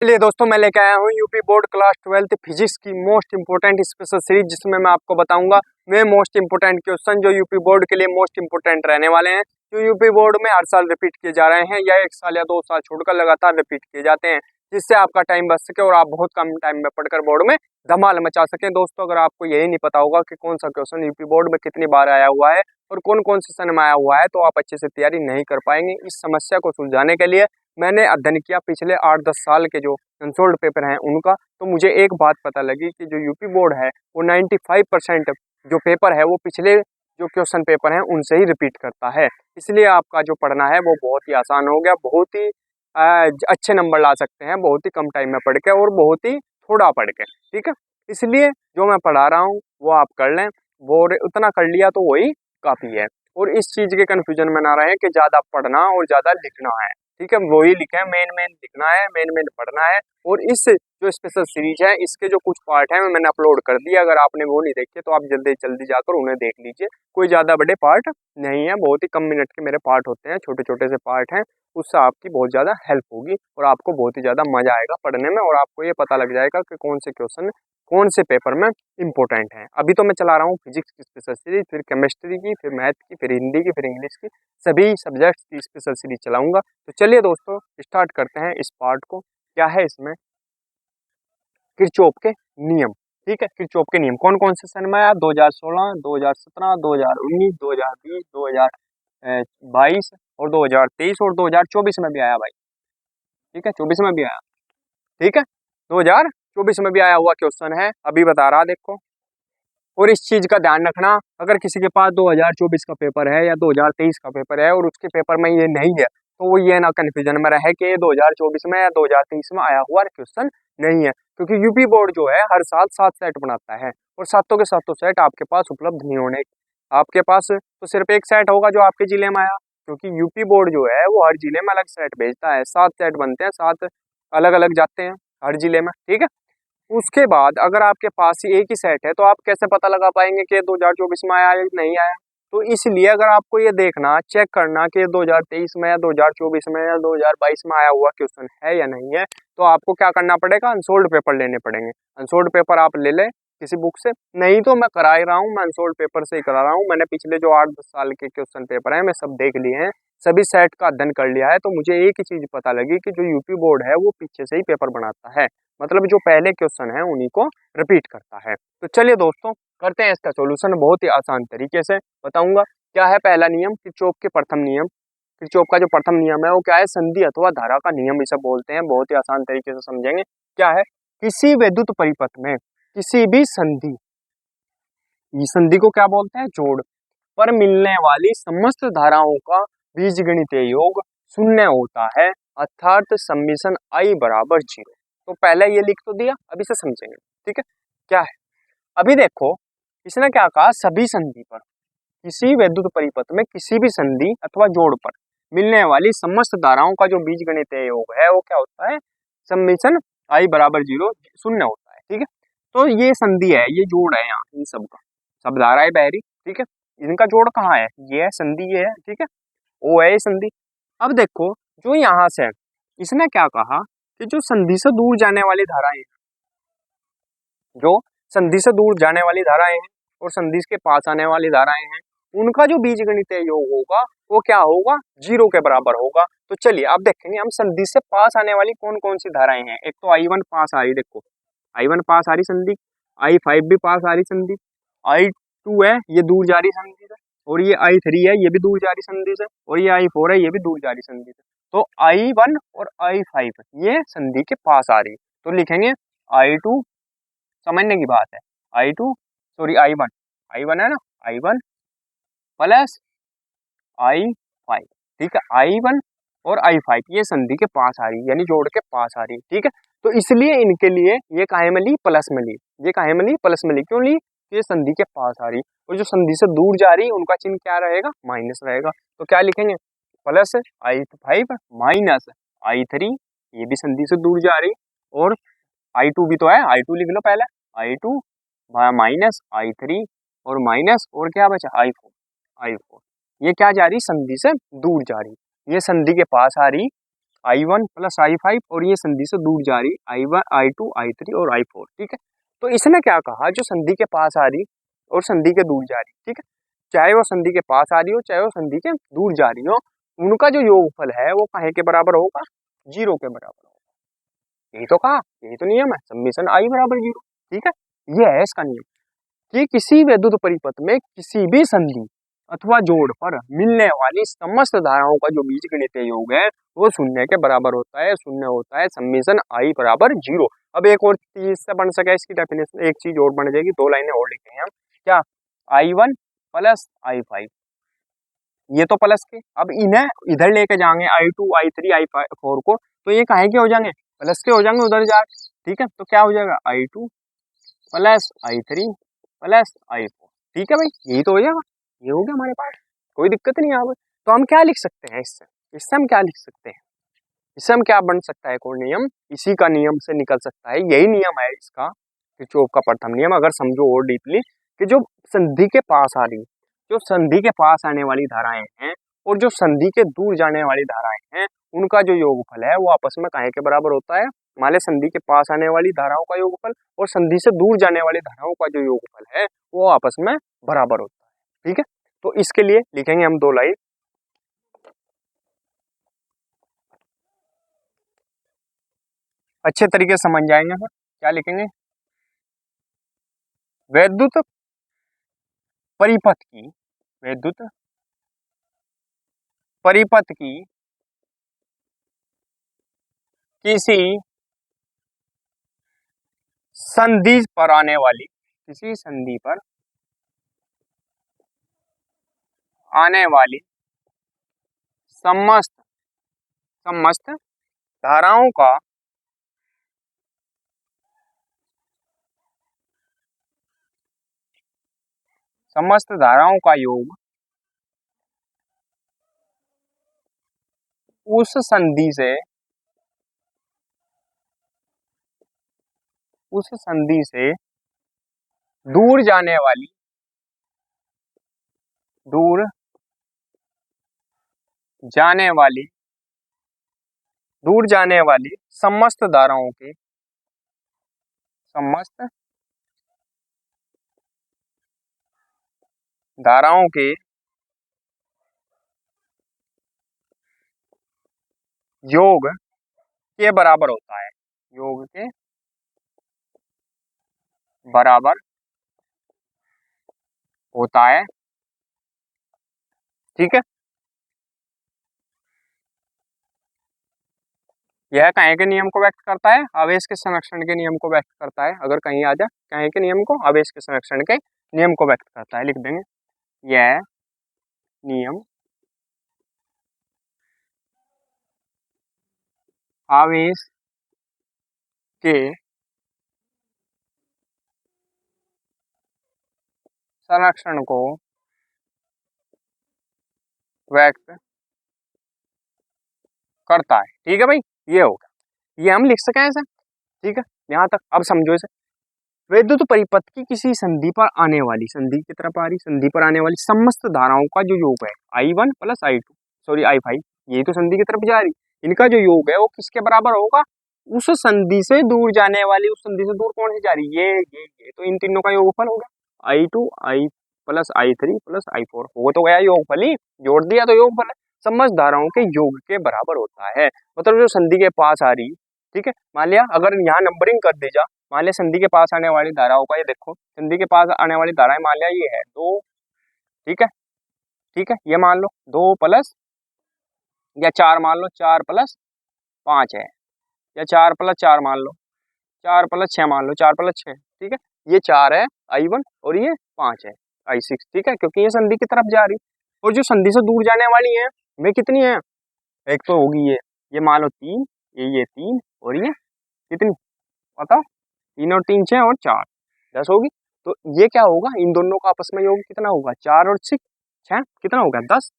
चलिए दोस्तों, मैं लेके आया हूँ UP board class 12th physics की मोस्ट इंपोर्टेंट स्पेशल सीरीज, जिसमें मैं आपको बताऊंगा वे मोस्ट इंपोर्टेंट क्वेश्चन जो यूपी बोर्ड के लिए मोस्ट इंपोर्टेंट रहने वाले हैं, जो यूपी बोर्ड में हर साल रिपीट किए जा रहे हैं या 1 साल या 2 साल छोड़कर लगातार रिपीट किए जाते हैं, जिससे आपका टाइम बच सके और आप बहुत कम टाइम में पढ़कर बोर्ड में धमाल मचा सकें। दोस्तों, अगर आपको यही नहीं पता होगा कि कौन सा क्वेश्चन यूपी बोर्ड में कितनी बार आया हुआ है और कौन कौन से सन में आया हुआ है, तो आप अच्छे से तैयारी नहीं कर पाएंगे। इस समस्या को सुलझाने के लिए मैंने अध्ययन किया पिछले 8-10 साल के जो अनसोल्ड पेपर हैं उनका। तो मुझे एक बात पता लगी कि जो यूपी बोर्ड है वो 95% जो पेपर है वो पिछले जो क्वेश्चन पेपर हैं उनसे ही रिपीट करता है। इसलिए आपका जो पढ़ना है वो बहुत ही आसान हो गया, बहुत ही अच्छे नंबर ला सकते हैं, बहुत ही कम टाइम में पढ़ के और बहुत ही थोड़ा पढ़ के। ठीक है, इसलिए जो मैं पढ़ा रहा हूँ वो आप कर लें, वो उतना कर लिया तो वही काफ़ी है। और इस चीज़ के कन्फ्यूजन में ना रहे कि ज़्यादा पढ़ना और ज़्यादा लिखना है। ठीक है, वही लिखे, मेन मेन लिखना है, मेन मेन पढ़ना है। और इस जो स्पेशल सीरीज है इसके जो कुछ पार्ट हैं मैंने अपलोड कर दिया, अगर आपने वो नहीं देखे तो आप जल्दी जल्दी जाकर उन्हें देख लीजिए। कोई ज़्यादा बड़े पार्ट नहीं है, बहुत ही कम मिनट के मेरे पार्ट होते हैं, छोटे छोटे से पार्ट हैं। उससे आपकी बहुत ज़्यादा हेल्प होगी और आपको बहुत ही ज़्यादा मजा आएगा पढ़ने में, और आपको ये पता लग जाएगा कि कौन से क्वेश्चन कौन से पेपर में इंपॉर्टेंट है। अभी तो मैं चला रहा हूँ फिजिक्स की स्पेशल सीरीज, फिर केमिस्ट्री की, फिर मैथ की, फिर हिंदी की, फिर इंग्लिश की, सभी सब्जेक्ट्स की स्पेशल सीरीज चलाऊंगा। तो चलिए दोस्तों, स्टार्ट करते हैं इस पार्ट को। क्या है इसमें? किरचॉफ के नियम। ठीक है, किरचॉफ के नियम कौन कौन से सन में आया? 2016, 2017, 2019, 2020, 2022 और 2023 और 2024 में भी आया भाई। ठीक है, 24 में भी आया। ठीक है, 2024 में भी आया हुआ क्वेश्चन है, अभी बता रहा देखो। और इस चीज का ध्यान रखना, अगर किसी के पास 2024 का पेपर है या 2023 का पेपर है और उसके पेपर में ये नहीं है, तो वो ये ना कन्फ्यूजन में रहे कि 2024 में या 2023 में आया हुआ क्वेश्चन नहीं है। क्योंकि यूपी बोर्ड जो है हर साल 7 सेट बनाता है और सातों के सातों सेट आपके पास उपलब्ध नहीं होने। आपके पास तो सिर्फ एक सेट होगा जो आपके जिले में आया, क्योंकि यूपी बोर्ड जो है वो हर जिले में अलग सेट भेजता है। 7 सेट बनते हैं, 7 अलग अलग जाते हैं हर जिले में। ठीक है, उसके बाद अगर आपके पास ही एक ही सेट है तो आप कैसे पता लगा पाएंगे कि 2024 में आया या नहीं आया? तो इसलिए अगर आपको ये देखना, चेक करना कि 2023 में या 2024 में या 2022 में आया हुआ क्वेश्चन है या नहीं है, तो आपको क्या करना पड़ेगा? अनसोल्ड पेपर लेने पड़ेंगे। अनसोल्ड पेपर आप ले लें किसी बुक से, नहीं तो मैं करा ही रहा हूँ, मैं अनसोल्ड पेपर से ही करा रहा हूँ। मैंने पिछले जो 8-10 साल के क्वेश्चन पेपर हैं मैं सब देख लिए हैं, सभी सेट का अध्ययन कर लिया है। तो मुझे एक ही चीज पता लगी कि जो यूपी बोर्ड है वो पीछे से ही पेपर बनाता है, मतलब जो पहले क्वेश्चन है उन्हीं को रिपीट करता है। तो चलिए दोस्तों, करते हैं इसका सॉल्यूशन, बहुत ही आसान तरीके से बताऊंगा। क्या है पहला नियम? किरचॉफ के प्रथम नियम। किरचॉफ का जो प्रथम नियम है वो क्या है? संधि अथवा धारा का नियम इसे बोलते हैं। बहुत ही आसान तरीके से समझेंगे। क्या है? किसी विद्युत परिपथ में किसी भी संधि, ये संधि को क्या बोलते हैं? जोड़ पर मिलने वाली समस्त धाराओं का बीजगणितीय योग शून्य होता है, अर्थात समीशन I बराबर 0। तो पहले ये लिख तो दिया, अभी से समझेंगे। ठीक है, क्या है? अभी देखो, इसने क्या कहा? सभी संधि पर, किसी वैद्युत परिपथ में किसी भी संधि अथवा जोड़ पर मिलने वाली समस्त धाराओं का जो बीजगणितीय योग है वो क्या होता है? समीशन I बराबर 0 शून्य होता है। ठीक है, तो ये संधि है, ये जोड़ है, यहाँ इन सब का, सब धाराएं बह रही। ठीक है, इनका जोड़ कहाँ है? ये है संधि, ये है। ठीक है, ओ है ये संधि। अब देखो, जो यहाँ से इसने क्या कहा कि जो संधि से दूर जाने वाली धाराएं हैं, जो संधि से दूर जाने वाली धाराएं हैं और संधि के पास आने वाली धाराएं हैं, उनका जो बीजगणितीय योग होगा वो क्या होगा? 0 के बराबर होगा। तो चलिए अब देखेंगे हम संधि से पास आने वाली कौन कौन सी धाराएं हैं। एक तो I1 पास आ रही, देखो I1 पास आ रही संधि, I5 भी पास आ रही संधि, I2 है ये दूर जा रही संधि से, और ये I3 है ये भी दूर जा रही संधि से, और ये I4 है ये भी दूर जा रही संधि से। तो I1 और I5 ये संधि के पास आ रही, तो लिखेंगे I2, समझने की बात है, I2 सॉरी I1, I1 है ना, I1 प्लस I5। ठीक है, I1 और I5 ये संधि के पास आ रही, यानी जोड़ के पास आ रही। ठीक है, तो इसलिए इनके लिए ये काहे में ली? प्लस में ली। ये काहे में ली? प्लस में ली। क्यों ली? ये संधि के पास आ रही, और जो संधि से दूर जा रही उनका चिन्ह क्या रहेगा? माइनस रहेगा। तो क्या लिखेंगे? प्लस I5 माइनस I3, ये भी संधि से दूर जा रही, और I2 भी तो है, I2 लिख लो पहले, I2 माइनस I3 और माइनस और क्या बचा? I4। ये क्या जा रही? संधि से दूर जा रही। ये संधि के पास आ रही I1 प्लस I5 और ये संधि से दूर जा रही I1 I2 I3 और I4, ठीक है। तो इसने क्या कहा, जो संधि के पास आ रही और संधि के दूर जा रही, ठीक है, चाहे वो संधि के पास आ रही हो चाहे वो संधि के दूर जा रही हो, उनका जो योगफल है वो काहे के बराबर होगा, 0 के बराबर होगा। यही तो कहा, यही तो नियम है, समेशन I बराबर 0, ठीक है। ये है इसका नियम कि किसी वैद्युत परिपथ में किसी भी संधि अथवा जोड़ पर मिलने वाली समस्त धाराओं का जो बीजगणितीय योग है वो शून्य के बराबर होता है, शून्य होता है, समेशन I बराबर 0। अब एक और चीज से बन सके इसकी डेफिनेशन, एक चीज और बन जाएगी, 2 लाइनें और लिखेंगे हम, क्या, I1 प्लस I5, ये तो प्लस के, अब इन्हें इधर लेके जाएंगे I2 I3 I4 को, तो ये काहे के हो जाएंगे, प्लस के हो जाएंगे उधर जा, ठीक है। तो क्या हो जाएगा, I2 plus I3 plus I4, ठीक है भाई, यही तो हो जाएगा, ये हो गया हमारे पास, कोई दिक्कत नहीं है। तो हम क्या लिख सकते हैं इससे हम क्या लिख सकते हैं, इससे हम क्या बन सकता है, कोई नियम इसी का नियम से निकल सकता है, यही नियम है इसका, किरचॉफ का प्रथम नियम। अगर समझो और डीपली कि जो संधि के पास आ रही, जो संधि के पास आने वाली धाराएं हैं और जो संधि के दूर जाने वाली धाराएं हैं, उनका जो योगफल है वो आपस में काहे के बराबर होता है, मान ले संधि के पास आने वाली धाराओं का योगफल और संधि से दूर जाने वाली धाराओं का जो योगफल है वो आपस में बराबर होता है, ठीक है। तो इसके लिए लिखेंगे हम 2 लाइन, अच्छे तरीके से समझ जाएंगे सर। क्या लिखेंगे, वैद्युत परिपथ की, वैद्युत परिपथ की किसी संधि पर आने वाली, किसी संधि पर आने वाली समस्त समस्त धाराओं का समस्त धाराओं का योग उस संधि से, उस संधि से दूर जाने वाली, दूर जाने वाली, दूर जाने वाली समस्त धाराओं के, समस्त धाराओं के योग के बराबर होता है, योग के बराबर होता है, ठीक है। यह काहे के नियम को व्यक्त करता है, आवेश के संरक्षण के नियम को व्यक्त करता है। अगर कहीं आ जाए काहे के नियम को, आवेश के संरक्षण के नियम को व्यक्त करता है, लिख देंगे यह नियम आवेश के संरक्षण को व्यक्त करता है, ठीक है भाई, ये होगा, ये हम लिख सकें ऐसे, ठीक है। यहाँ तक अब समझो इसे, वैद्युत परिपथ की किसी संधि पर आने वाली, संधि की तरफ आ रही, संधि पर आने वाली समस्त धाराओं का जो योग है I1 plus I2 sorry I5, यही तो संधि की तरफ जा रही, इनका जो योग है वो किसके बराबर होगा, उस संधि से दूर जाने वाली, उस संधि से दूर कौन सी जा रही, ये तो इन तीनों का योगफल होगा, I2 I plus I3 plus I4, वो तो गया योगफल ही, जोड़ दिया तो योगफल है, समस्त धाराओं के योग के बराबर होता है। मतलब जो संधि के पास आ रही, ठीक है, मान लिया अगर यहाँ नंबरिंग कर दी जा, मान लिया संधि के पास आने वाली धाराओं का, ये देखो संधि के पास आने वाली धाराएं मान लिया ये है 2, ठीक है, ठीक है, ये मान लो 2 प्लस या 4 मान लो, 4 प्लस 5 है, या 4 प्लस 4 मान लो, 4 प्लस 6 मान लो, 4 प्लस 6, ठीक है, ये 4 है I1 और ये 5 है I6, ठीक है, क्योंकि ये संधि की तरफ जा रही, और जो संधि से दूर जाने वाली है वे कितनी है, एक तो होगी ये मान लो 3, ये 3 और ये कितनी बताओ, 3 और 3 6 और 4 10 होगी। तो ये क्या होगा, इन दोनों का आपस में योग कितना होगा, 4 और 6 कितना होगा 10,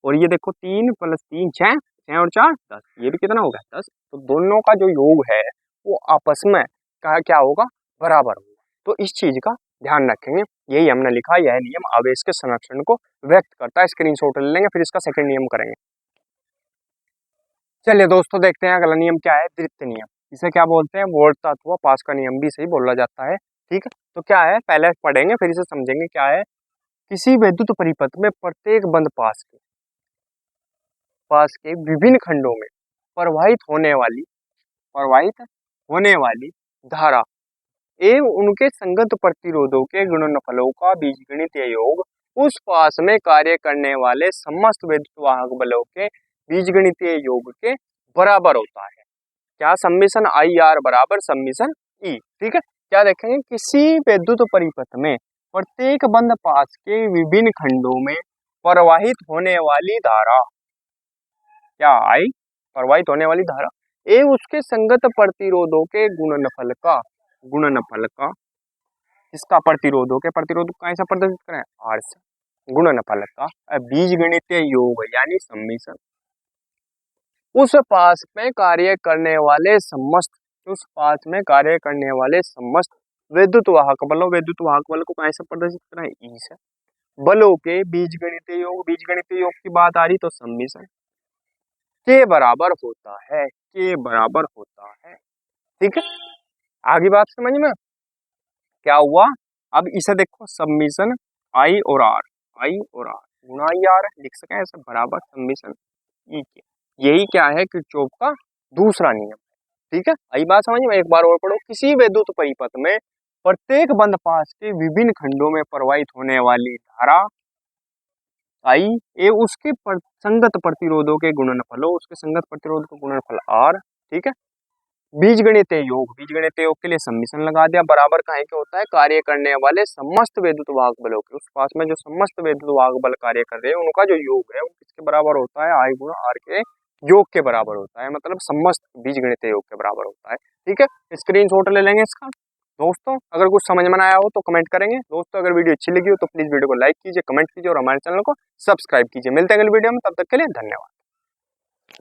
और ये देखो 3 प्लस 3 6, 6 और 4 10, ये भी कितना होगा 10। तो दोनों का जो योग है वो आपस में क्या होगा, बराबर होगा। तो इस चीज का ध्यान रखेंगे, यही हमने लिखा, यह नियम आवेश के संरक्षण को व्यक्त करता है। स्क्रीनशॉट ले लेंगे, फिर इसका सेकंड नियम करेंगे। चलिए दोस्तों देखते हैं अगला नियम क्या है, द्वितीय नियम। इसे क्या बोलते हैं, वोल्ट तत्व पास का नियम भी सही बोला जाता है। ठीक है, तो क्या है पहले पढ़ेंगे फिर इसे समझेंगे क्या है। किसी विद्युत परिपथ में प्रत्येक बंद पास के विभिन्न खंडों में प्रवाहित होने वाली धारा एवं उनके संगत प्रतिरोधों के गुणनफलों का बीजगणितीय योग उस पास में कार्य करने वाले समस्त विद्युत वाहक बलों के बीजगणितीय योग के बराबर होता है। क्या, सम्मिशन आई आर बराबर सम्मिशन ई। ठीक है, क्या देखेंगे, किसी विद्युत परिपथ में प्रत्येक बंद पास के विभिन्न खंडों में प्रवाहित होने वाली धारा, क्या आई, प्रवाहित होने वाली धारा एवं उसके संगत प्रतिरोधों के गुणनफल का इसका प्रतिरोधों के प्रतिरोध का ऐसा प्रदर्शित करें आर से, गुणनफल का बीजगणितीय योग यानी सम्मिशन उस पास में कार्य करने वाले समस्त विद्युत वाहक बल को कैसे प्रदर्शित करें ई से, बलों के बीजगणितीय योग की बात आ रही तो सम्मिशन के बराबर होता है, ठीक है। आगे बात समझ में क्या हुआ। अब इसे देखो, सम्मिशन आई और आर गुणा आई आर लिख सके ऐसे बराबर सम्मिशन ई के, यही क्या है किरचॉफ का दूसरा नियम। ठीक है, आई बात समझ में। एक बार और पढ़ो, किसी विद्युत परिपथ में प्रत्येक बंद पास के विभिन्न खंडों में प्रवाहित होने वाली धारा आई ए उसके संगत प्रतिरोधों के गुणनफल आर। ठीक है, बीजगणितीय योग के लिए सम्मिशन लगा दिया, बराबर काहे के होता है, कार्य करने वाले समस्त विद्युत वाहक बलों के, उस पास में जो समस्त विद्युत वाहक बल कार्य कर रहे हैं उनका जो योग है वो किसके बराबर होता है, आई गुणा आर के योग के बराबर होता है, मतलब समस्त बीजगणितीय योग के बराबर होता है। ठीक है, स्क्रीनशॉट ले लेंगे इसका। दोस्तों अगर कुछ समझ में आया हो तो कमेंट करेंगे। दोस्तों अगर वीडियो अच्छी लगी हो तो प्लीज वीडियो को लाइक कीजिए, कमेंट कीजिए और हमारे चैनल को सब्सक्राइब कीजिए। मिलते हैं अगली वीडियो में, तब तक के लिए धन्यवाद।